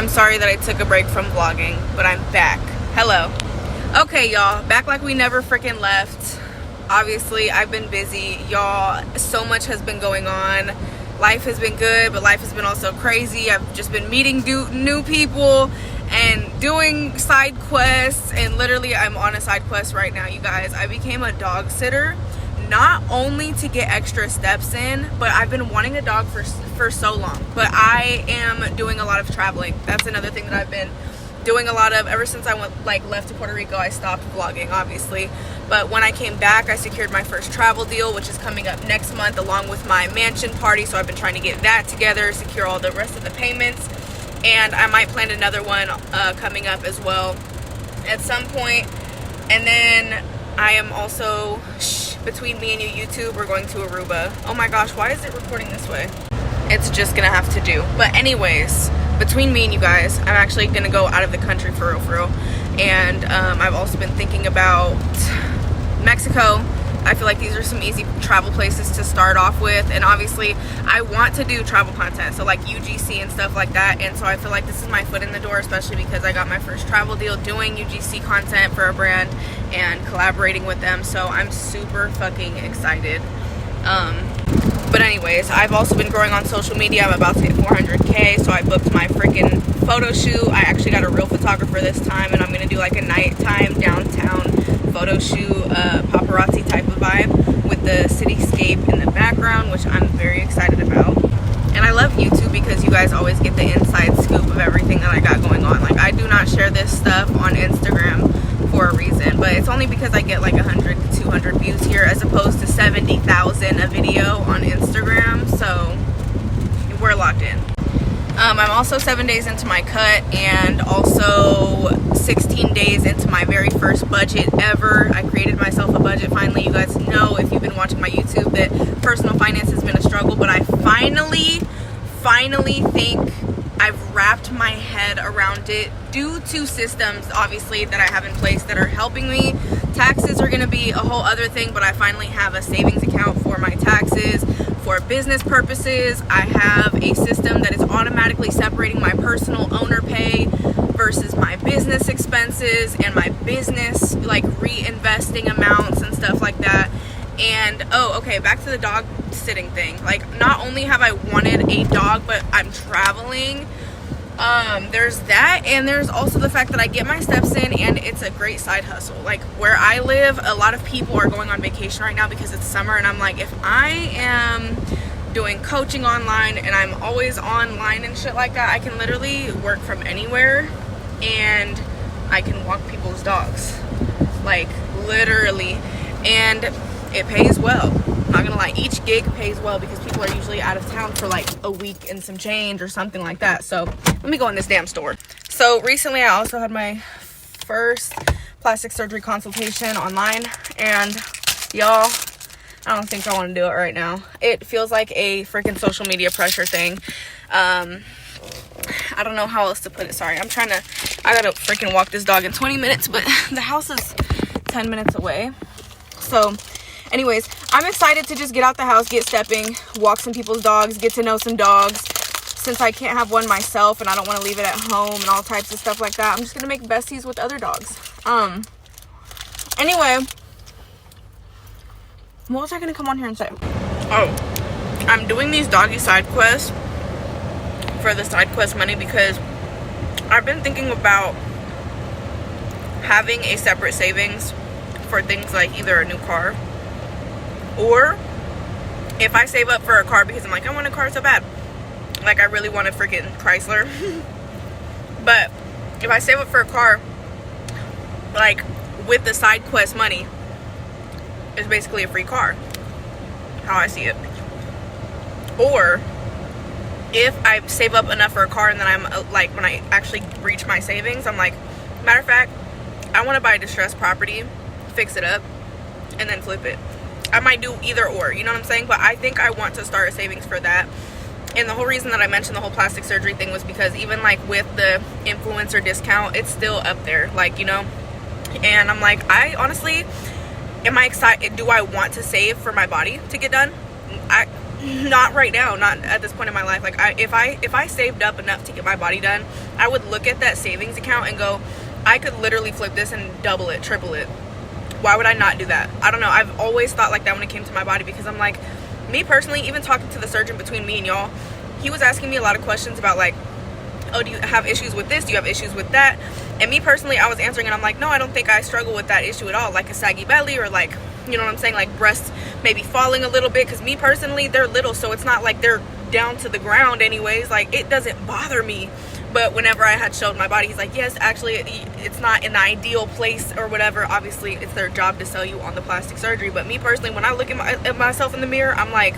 I'm sorry that I took a break from vlogging, but I'm back. Hello. Okay, y'all, back like we never freaking left. Obviously, I've been busy, y'all. So much has been going on. Life has been good, but life has been also crazy. I've just been meeting new people and doing side quests, and literally I'm on a side quest right now, you guys. I became a dog sitter, not only to get extra steps in, but I've been wanting a dog for so long. But I am doing a lot of traveling. That's another thing that I've been doing a lot of ever since I left to Puerto Rico. I stopped vlogging, obviously, but when I came back, I secured my first travel deal, which is coming up next month, along with my mansion party. So I've been trying to get that together, secure all the rest of the payments, and I might plan another one coming up as well at some point. And then I am also, between me and you, YouTube, we're going to Aruba. Oh my gosh, why is it recording this way? It's just gonna have to do. But anyways, between me and you guys, I'm actually gonna go out of the country for real. And I've also been thinking about Mexico. I feel like these are some easy travel places to start off with, and obviously I want to do travel content, so like UGC and stuff like that. And so I feel like this is my foot in the door, especially because I got my first travel deal doing UGC content for a brand and collaborating with them. So I'm super fucking excited. But anyways, I've also been growing on social media. I'm about to hit 400K, so I booked my freaking photo shoot. I actually got a real photographer this time, and I'm gonna do like a nighttime downtown photo shoot, paparazzi type of vibe with the cityscape in the background, which I'm very excited about. And I love YouTube because you guys always get the inside scoop of everything that I got going on. Like, I do not share this stuff on Instagram for a reason, but it's only because I get like 100 to 200 views here as opposed to 70,000 a video on Instagram. So we're locked in. I'm also 7 days into my cut, and also 16 days into my very first budget ever. I created myself a budget finally. You guys know, if you've been watching my YouTube, that personal finance has been a struggle, but I finally think I've wrapped my head around it due to systems, obviously, that I have in place that are helping me. Taxes are going to be a whole other thing, but I finally have a savings account for my taxes. For business purposes, I have a system that is automatically separating my personal owner pay versus my business expenses and my business like reinvesting amounts and stuff like that. And okay, back to the dog sitting thing. Like, not only have I wanted a dog, but I'm traveling. There's that, and there's also the fact that I get my steps in, and it's a great side hustle. Like, where I live, a lot of people are going on vacation right now because it's summer, and I'm like, if I am doing coaching online and I'm always online and shit like that, I can literally work from anywhere, and I can walk people's dogs, like, literally. And it pays well. Not gonna lie, each gig pays well because people are usually out of town for like a week and some change or something like that. So let me go in this damn store. So recently I also had my first plastic surgery consultation online, and y'all, I don't think I want to do it right now. It feels like a freaking social media pressure thing. I don't know how else to put it. Sorry, I gotta freaking walk this dog in 20 minutes, but the house is 10 minutes away. So anyways, I'm excited to just get out the house, get stepping, walk some people's dogs, get to know some dogs. Since I can't have one myself and I don't want to leave it at home and all types of stuff like that, I'm just going to make besties with other dogs. Anyway, what was I going to come on here and say? Oh, I'm doing these doggy side quests for the side quest money because I've been thinking about having a separate savings for things like either a new car, or if I save up for a car because I'm like, I want a car so bad, like I really want a freaking Chrysler. But if I save up for a car, like with the side quest money, it's basically a free car, how I see it. Or if I save up enough for a car and then I'm like, when I actually reach my savings, I'm like, matter of fact, I want to buy a distressed property, fix it up, and then flip it. I might do either or, you know what I'm saying? But I think I want to start a savings for that. And the whole reason that I mentioned the whole plastic surgery thing was because even like with the influencer discount, it's still up there, like, you know. And I'm like, I honestly, am I excited? Do I want to save for my body to get done? not right now, not at this point in my life. Like if I saved up enough to get my body done, I would look at that savings account and go, I could literally flip this and double it, triple it. Why would I not do that? I don't know. I've always thought like that when it came to my body, because I'm like, me personally, even talking to the surgeon between me and y'all, he was asking me a lot of questions about like, oh, do you have issues with this? Do you have issues with that? And me personally, I was answering and I'm like, no, I don't think I struggle with that issue at all. Like a saggy belly, or like, you know what I'm saying? Like breasts maybe falling a little bit, because me personally, they're little, so it's not like they're down to the ground anyways. Like it doesn't bother me. But whenever I had showed my body, he's like, yes, actually it's not in the ideal place or whatever. Obviously it's their job to sell you on the plastic surgery. But me personally, when I look at myself in the mirror, I'm like,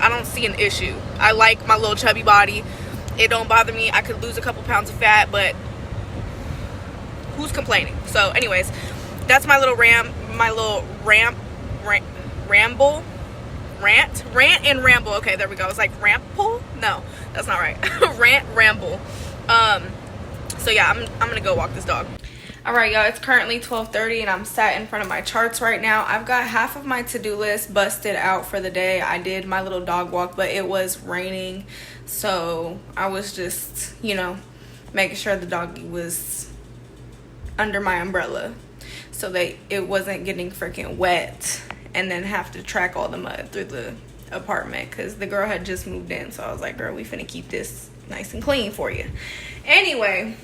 I don't see an issue. I like my little chubby body. It don't bother me. I could lose a couple pounds of fat, but who's complaining? So anyways, that's my little rant and ramble. Okay, there we go. It's like ramble? No, that's not right. Rant, ramble. So yeah, I'm gonna go walk this dog. All right, y'all, it's currently 12:30 and I'm sat in front of my charts right now. I've got half of my to-do list busted out for the day. I did my little dog walk, but it was raining, so I was just, you know, making sure the doggy was under my umbrella so that it wasn't getting freaking wet and then have to track all the mud through the apartment, because the girl had just moved in. So I was like, girl, we finna keep this nice and clean for you. Anyway,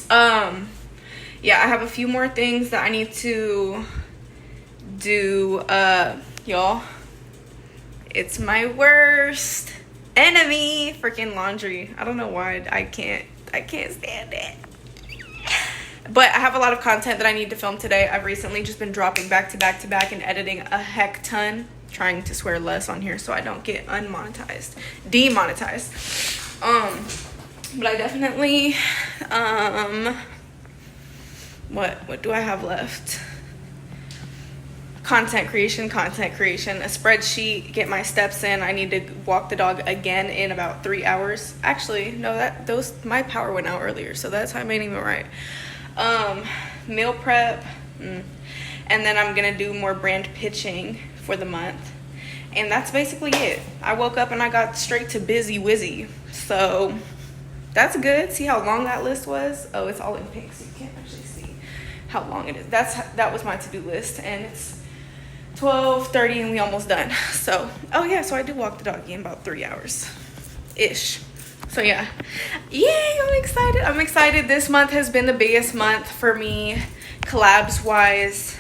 yeah, I have a few more things that I need to do. Y'all, it's my worst enemy, freaking laundry. I don't know why I can't stand it. But I have a lot of content that I need to film today. I've recently just been dropping back to back to back and editing a heck ton, trying to swear less on here so I don't get demonetized. But I definitely, what do I have left? Content creation, a spreadsheet, get my steps in. I need to walk the dog again in about 3 hours. Actually, no, my power went out earlier, so that time ain't even right. Meal prep, and then I'm gonna do more brand pitching for the month, and that's basically it. I woke up and I got straight to busy wizzy, so that's good. See how long that list was? Oh, it's all in pink, so you can't actually see how long it is. That was my to-do list, and it's 12:30 and we almost done. So, oh yeah, so I do walk the doggy in about 3 hours ish. So yeah, yay, I'm excited. This month has been the biggest month for me, collabs wise,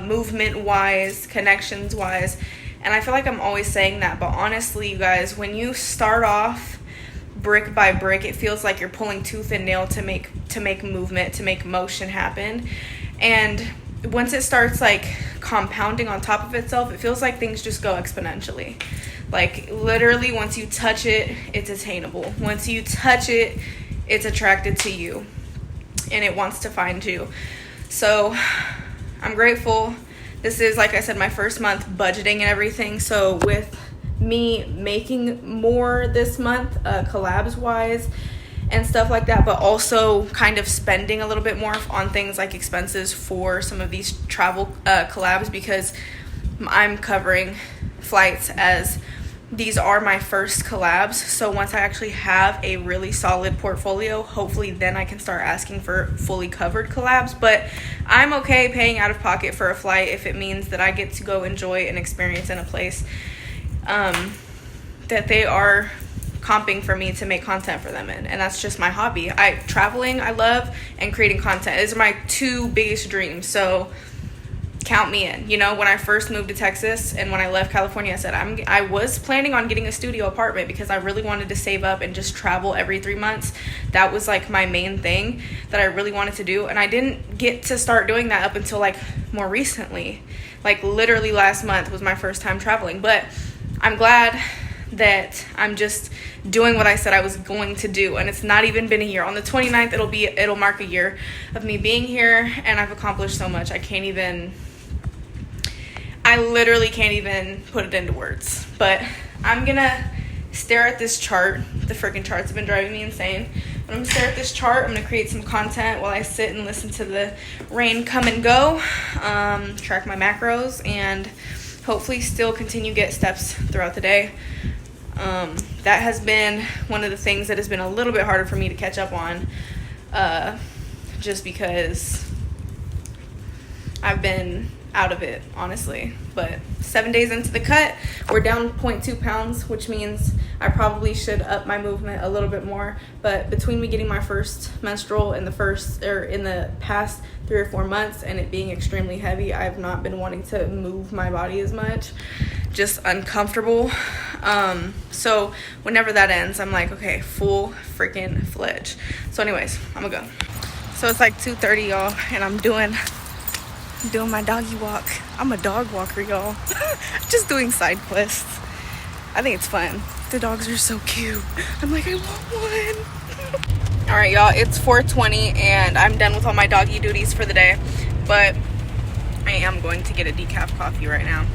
movement wise, connections wise, and I feel like I'm always saying that, but honestly, you guys, when you start off brick by brick, it feels like you're pulling tooth and nail to make movement, to make motion happen. And once it starts like compounding on top of itself, it feels like things just go exponentially. Like literally, once you touch it, it's attainable. Once you touch it, it's attracted to you and it wants to find you. So I'm grateful. This is, like I said, my first month budgeting and everything. So with me making more this month, collabs wise and stuff like that, but also kind of spending a little bit more on things like expenses for some of these travel collabs, because I'm covering flights as these are my first collabs. So once I actually have a really solid portfolio, hopefully then I can start asking for fully covered collabs. But I'm okay paying out of pocket for a flight if it means that I get to go enjoy an experience in a place that they are comping for me to make content for them in. And that's just my hobby. Traveling I love, and creating content. These are my two biggest dreams. So count me in. You know, when I first moved to Texas and when I left California, I said I was planning on getting a studio apartment because I really wanted to save up and just travel every 3 months. That was like my main thing that I really wanted to do, and I didn't get to start doing that up until like more recently. Like literally last month was my first time traveling. But I'm glad that I'm just doing what I said I was going to do, and it's not even been a year. On the 29th it'll mark a year of me being here, and I've accomplished so much. I literally can't even put it into words. But I'm gonna stare at this chart. The freaking charts have been driving me insane. But I'm gonna stare at this chart. I'm gonna create some content while I sit and listen to the rain come and go, track my macros, and hopefully still continue get steps throughout the day. That has been one of the things that has been a little bit harder for me to catch up on, just because I've been out of it, honestly. But 7 days into the cut, we're down 0.2 pounds, which means I probably should up my movement a little bit more. But between me getting my first menstrual in the past 3 or 4 months and it being extremely heavy, I've not been wanting to move my body as much. Just uncomfortable. So whenever that ends, I'm like, okay, full freaking fledged. So anyways, I'm gonna go. So it's like 2:30, y'all, and I'm doing my doggy walk. I'm a dog walker, y'all. Just doing side quests. I think it's fun. The dogs are so cute. I'm like, I want one. All right, y'all, it's 4:20 and I'm done with all my doggy duties for the day, but I am going to get a decaf coffee right now.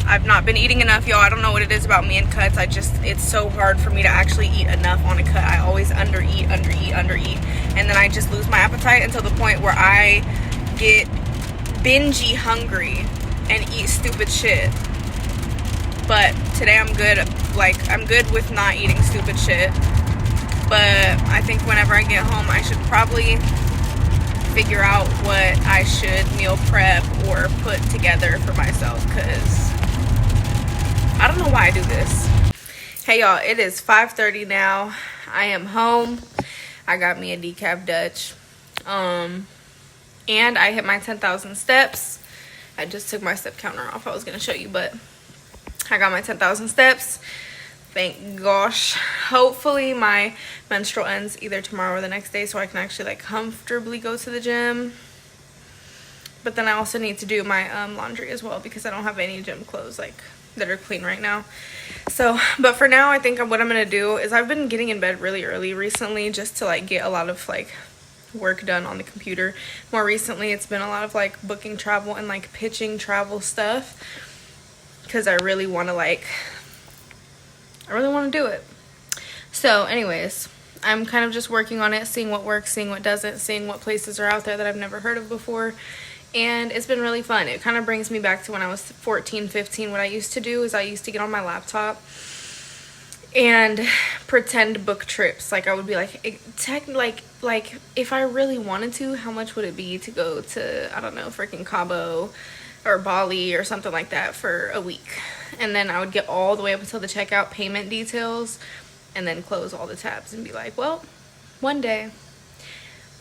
I've not been eating enough, y'all. I don't know what it is about me and cuts. It's so hard for me to actually eat enough on a cut. I always undereat. And then I just lose my appetite until the point where I get bingey hungry and eat stupid shit. But today I'm good. Like, I'm good with not eating stupid shit. But I think whenever I get home, I should probably figure out what I should meal prep or put together for myself, because I don't know why I do this. Hey y'all, it is 5:30 now. I am home. I got me a decaf Dutch. And I hit my 10,000 steps. I just took my step counter off. I was going to show you, but I got my 10,000 steps. Thank gosh. Hopefully my menstrual ends either tomorrow or the next day so I can actually like comfortably go to the gym. But then I also need to do my laundry as well, because I don't have any gym clothes like that are clean right now. So, but for now, I think what I'm going to do is I've been getting in bed really early recently just to like get a lot of like work done on the computer. More recently, it's been a lot of like booking travel and like pitching travel stuff, because I really want to do it. So anyways, I'm kind of just working on it, seeing what works, seeing what doesn't, seeing what places are out there that I've never heard of before. And it's been really fun. It kind of brings me back to when I was 14, 15. What I used to do is I used to get on my laptop and pretend book trips. Like, I would be like, if I really wanted to, how much would it be to go to, I don't know, freaking Cabo or Bali or something like that for a week? And then I would get all the way up until the checkout payment details and then close all the tabs and be like, well, one day.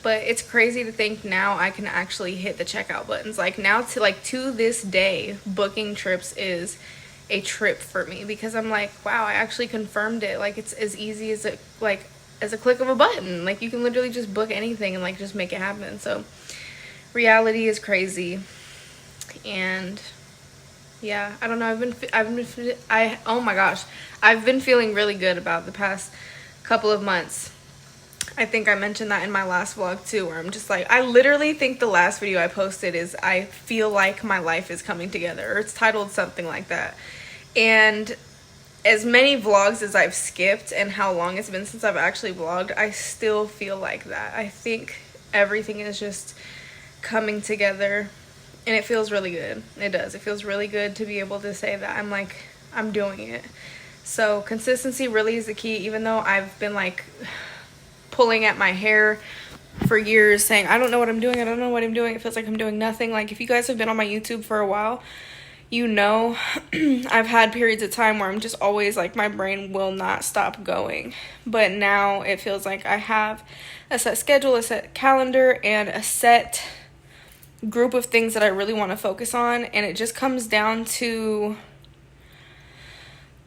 But it's crazy to think now I can actually hit the checkout buttons. Like, now to this day, booking trips is a trip for me, because I'm like, wow, I actually confirmed it. Like, it's as easy as a click of a button. Like, you can literally just book anything and like just make it happen. So reality is crazy. And yeah, I don't know, oh my gosh, I've been feeling really good about the past couple of months. I think I mentioned that in my last vlog too, where I'm just like, I literally think the last video I posted is I feel like my life is coming together, or it's titled something like that. And as many vlogs as I've skipped and how long it's been since I've actually vlogged, I still feel like that. I think everything is just coming together, and it feels really good. It does. It feels really good to be able to say that I'm doing it. So consistency really is the key, even though I've been like pulling at my hair for years saying, I don't know what I'm doing. It feels like I'm doing nothing. Like, if you guys have been on my YouTube for a while, you know, I've had periods of time where I'm just always like, my brain will not stop going. But now it feels like I have a set schedule, a set calendar, and a set group of things that I really want to focus on. And it just comes down to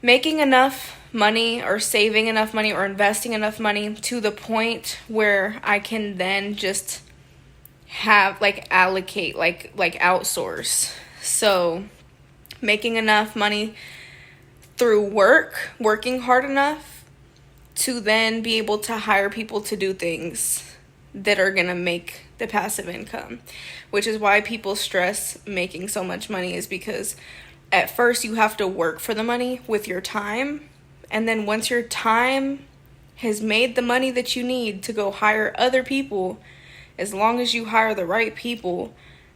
making enough money, or saving enough money, or investing enough money to the point where I can then just have allocate, outsource. So making enough money through working hard enough to then be able to hire people to do things that are gonna make the passive income, which is why people stress making so much money, is because at first you have to work for the money with your time. And then once your time has made the money that you need to go hire other people, as long as you hire the right people,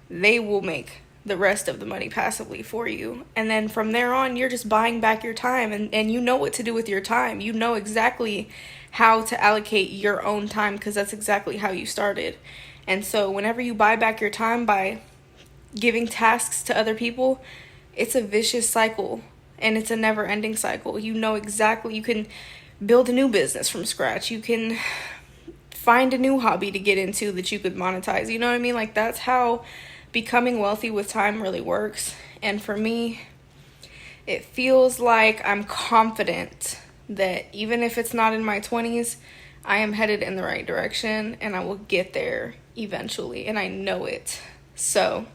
they will make the rest of the money passively for you. And then from there on, you're just buying back your time, and you know what to do with your time. You know exactly how to allocate your own time because that's exactly how you started. And so whenever you buy back your time by giving tasks to other people, it's a vicious cycle and it's a never-ending cycle. You know exactly, you can build a new business from scratch. You can find a new hobby to get into that you could monetize. You know what I mean? Like, that's how becoming wealthy with time really works. And for me, it feels like I'm confident that even if it's not in my 20s, I am headed in the right direction and I will get there eventually, and I know it. So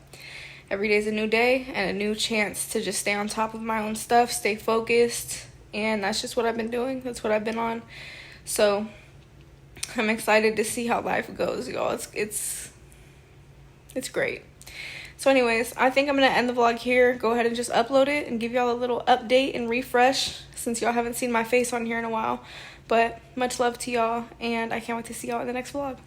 every day is a new day and a new chance to just stay on top of my own stuff, stay focused, and that's just what I've been doing. That's what I've been on. So I'm excited to see how life goes, y'all. It's great. So anyways, I think I'm going to end the vlog here. Go ahead and just upload it and give y'all a little update and refresh since y'all haven't seen my face on here in a while. But much love to y'all, and I can't wait to see y'all in the next vlog.